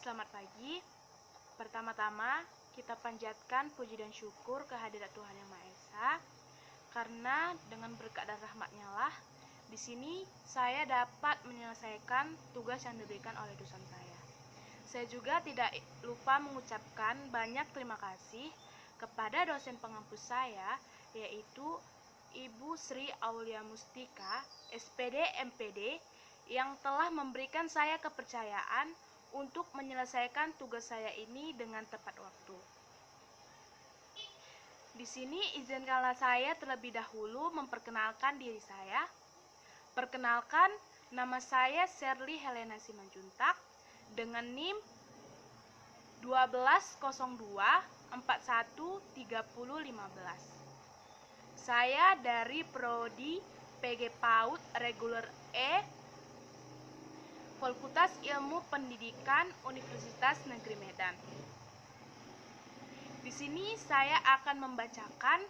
Selamat pagi. Pertama-tama, kita panjatkan puji dan syukur kehadirat Tuhan Yang Maha Esa, karena dengan berkat dan rahmat-Nya lah, di sini saya dapat menyelesaikan tugas yang diberikan oleh dosen saya. Saya juga tidak lupa mengucapkan banyak terima kasih kepada dosen pengampus saya, yaitu Ibu Sri Aulia Mustika, SPD MPD, yang telah memberikan saya kepercayaan untuk menyelesaikan tugas saya ini dengan tepat waktu. Di sini izinkanlah saya terlebih dahulu memperkenalkan diri saya. Perkenalkan, nama saya Sherly Helena Simanjuntak dengan NIM 1202413015. Saya dari Prodi PG PAUD Reguler E, Fakultas Ilmu Pendidikan Universitas Negeri Medan. Di sini saya akan membacakan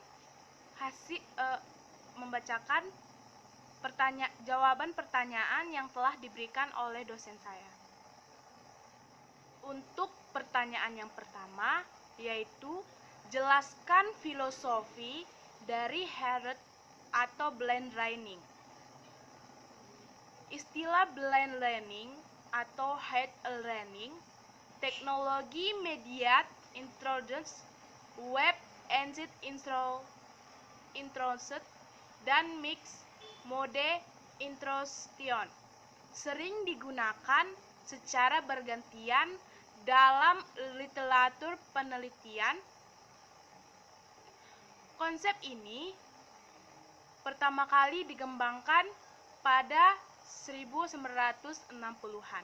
jawaban pertanyaan yang telah diberikan oleh dosen saya. Untuk pertanyaan yang pertama, yaitu jelaskan filosofi dari Heret atau blend learning. Istilah blend learning atau hybrid learning, teknologi media introduced, web engine introduced, dan mix mode introduction sering digunakan secara bergantian dalam literatur penelitian. Konsep ini pertama kali dikembangkan pada 1960-an.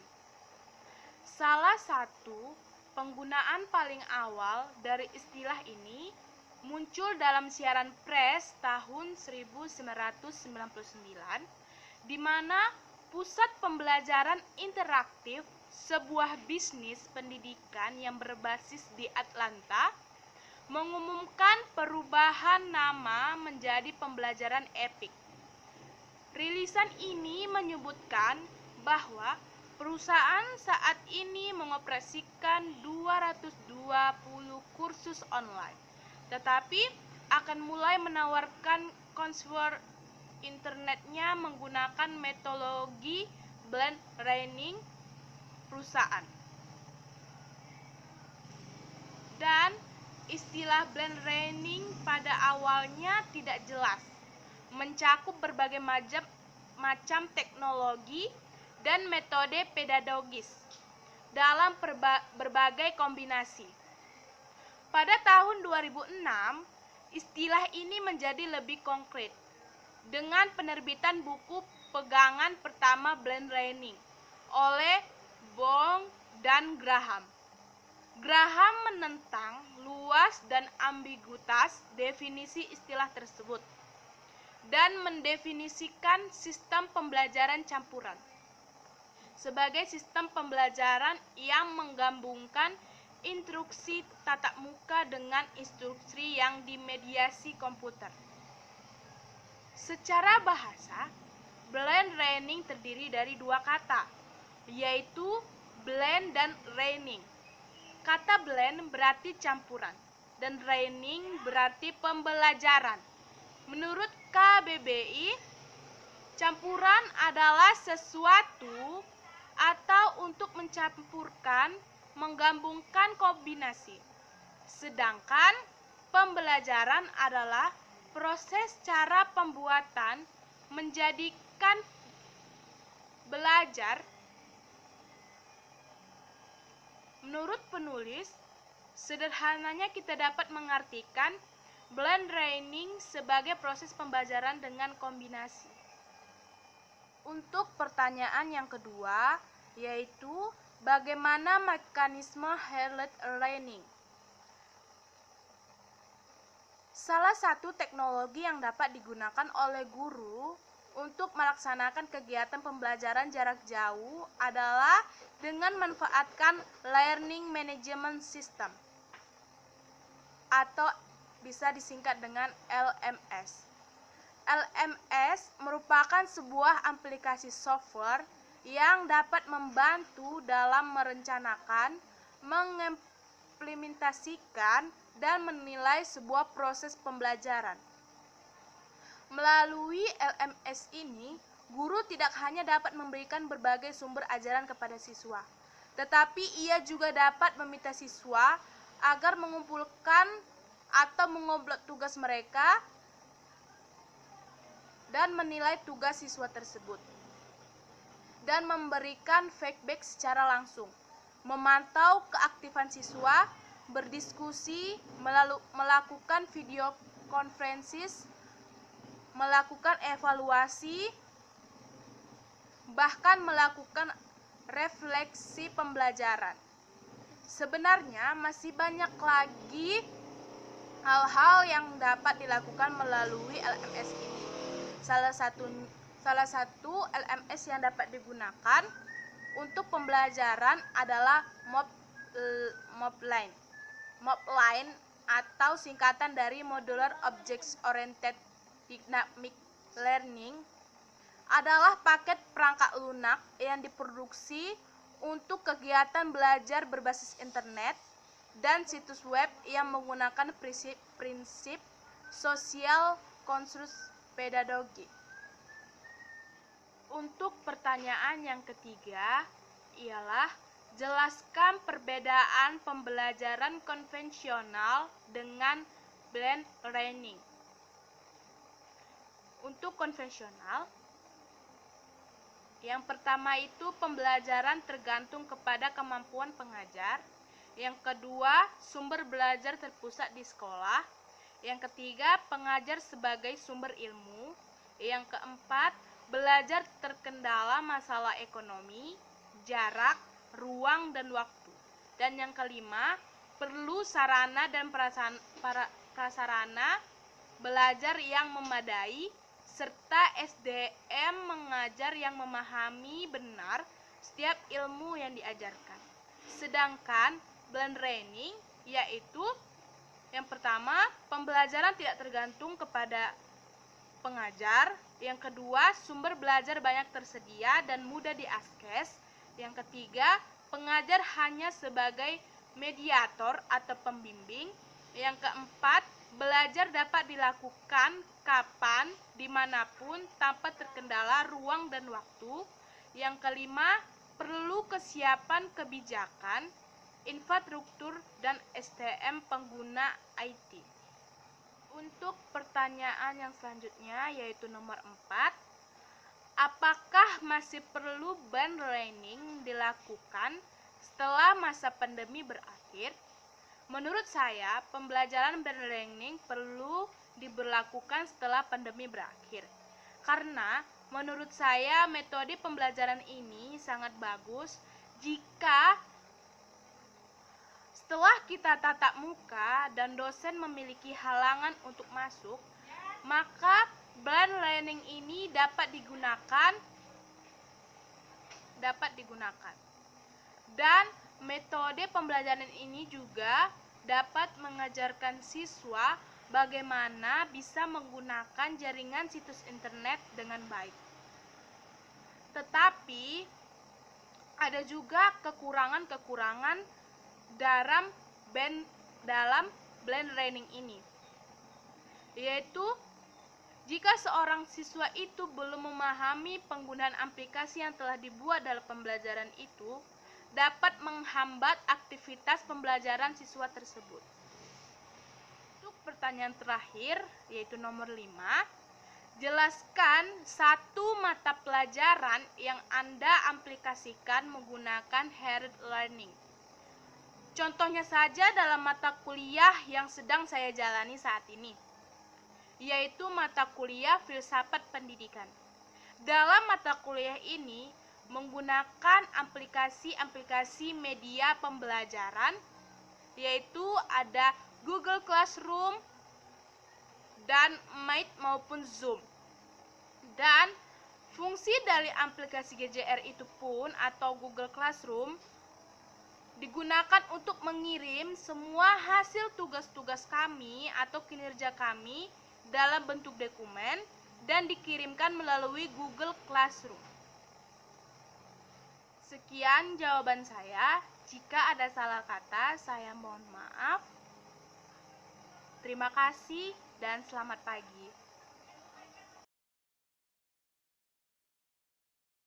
Salah satu penggunaan paling awal dari istilah ini muncul dalam siaran pers tahun 1999, di mana Pusat Pembelajaran Interaktif, sebuah bisnis pendidikan yang berbasis di Atlanta, mengumumkan perubahan nama menjadi Pembelajaran Epic. Rilisan ini menyebutkan bahwa perusahaan saat ini mengoperasikan 220 kursus online, tetapi akan mulai menawarkan konser internetnya menggunakan metodologi blend learning perusahaan. Dan istilah blend learning pada awalnya tidak jelas, mencakup berbagai macam teknologi dan metode pedagogis dalam berbagai kombinasi. Pada tahun 2006, istilah ini menjadi lebih konkret dengan penerbitan buku pegangan pertama blend learning oleh Bong dan Graham. Graham menentang luas dan ambiguitas definisi istilah tersebut dan mendefinisikan sistem pembelajaran campuran sebagai sistem pembelajaran yang menggabungkan instruksi tatap muka dengan instruksi yang dimediasi komputer. Secara bahasa, blend learning terdiri dari dua kata, yaitu blend dan learning. Kata blend berarti campuran, dan learning berarti pembelajaran. Menurut KBBI, campuran adalah sesuatu atau untuk mencampurkan, menggabungkan kombinasi. Sedangkan pembelajaran adalah proses cara pembuatan menjadikan belajar. Menurut penulis, sederhananya kita dapat mengartikan blend learning sebagai proses pembelajaran dengan kombinasi. Untuk pertanyaan yang kedua, yaitu bagaimana mekanisme hybrid learning. Salah satu teknologi yang dapat digunakan oleh guru untuk melaksanakan kegiatan pembelajaran jarak jauh adalah dengan memanfaatkan Learning Management System atau bisa disingkat dengan LMS. LMS merupakan sebuah aplikasi software yang dapat membantu dalam merencanakan, mengimplementasikan, dan menilai sebuah proses pembelajaran. Melalui LMS ini, guru tidak hanya dapat memberikan berbagai sumber ajaran kepada siswa, tetapi ia juga dapat meminta siswa agar mengumpulkan atau mengupload tugas mereka dan menilai tugas siswa tersebut, dan memberikan feedback secara langsung, memantau keaktifan siswa, berdiskusi, melakukan video konferensi, melakukan evaluasi, bahkan melakukan refleksi pembelajaran. Sebenarnya masih banyak lagi hal-hal yang dapat dilakukan melalui LMS ini. Salah satu LMS yang dapat digunakan untuk pembelajaran adalah Mobline atau singkatan dari Modular Object Oriented Dynamic Learning, adalah paket perangkat lunak yang diproduksi untuk kegiatan belajar berbasis internet dan situs web yang menggunakan prinsip sosial konstruk pedagogi. Untuk pertanyaan yang ketiga ialah jelaskan perbedaan pembelajaran konvensional dengan blended learning. Untuk konvensional, yang pertama itu pembelajaran tergantung kepada kemampuan pengajar. Yang kedua, sumber belajar terpusat di sekolah. Yang ketiga, pengajar sebagai sumber ilmu. Yang keempat, belajar terkendala masalah ekonomi, jarak, ruang, dan waktu. Dan yang kelima, perlu sarana dan prasarana belajar yang memadai, serta SDM mengajar yang memahami benar setiap ilmu yang diajarkan. Sedangkan blended learning yaitu yang pertama, pembelajaran tidak tergantung kepada pengajar. Yang kedua, sumber belajar banyak tersedia dan mudah diakses. Yang ketiga, pengajar hanya sebagai mediator atau pembimbing. Yang keempat, belajar dapat dilakukan kapan, dimanapun, tanpa terkendala ruang dan waktu. Yang kelima, perlu kesiapan kebijakan, infrastruktur, dan SDM pengguna IT. Untuk pertanyaan yang selanjutnya yaitu nomor 4, apakah masih perlu blended learning dilakukan setelah masa pandemi berakhir? Menurut saya, pembelajaran blended learning perlu diberlakukan setelah pandemi berakhir. Karena menurut saya metode pembelajaran ini sangat bagus jika setelah kita tatap muka dan dosen memiliki halangan untuk masuk, maka blended learning ini dapat digunakan. Dan metode pembelajaran ini juga dapat mengajarkan siswa bagaimana bisa menggunakan jaringan situs internet dengan baik. Tetapi ada juga kekurangan dalam blended learning ini, yaitu jika seorang siswa itu belum memahami penggunaan aplikasi yang telah dibuat dalam pembelajaran itu, dapat menghambat aktivitas pembelajaran siswa tersebut. Untuk pertanyaan terakhir, yaitu nomor 5, jelaskan satu mata pelajaran yang Anda aplikasikan menggunakan hybrid learning. Contohnya saja dalam mata kuliah yang sedang saya jalani saat ini, yaitu mata kuliah Filsafat Pendidikan. Dalam mata kuliah ini menggunakan aplikasi media pembelajaran, yaitu ada Google Classroom dan Meet maupun Zoom. Dan fungsi dari aplikasi GJR itu pun atau Google Classroom digunakan untuk mengirim semua hasil tugas-tugas kami atau kinerja kami dalam bentuk dokumen dan dikirimkan melalui Google Classroom. Sekian jawaban saya. Jika ada salah kata, saya mohon maaf. Terima kasih dan selamat pagi.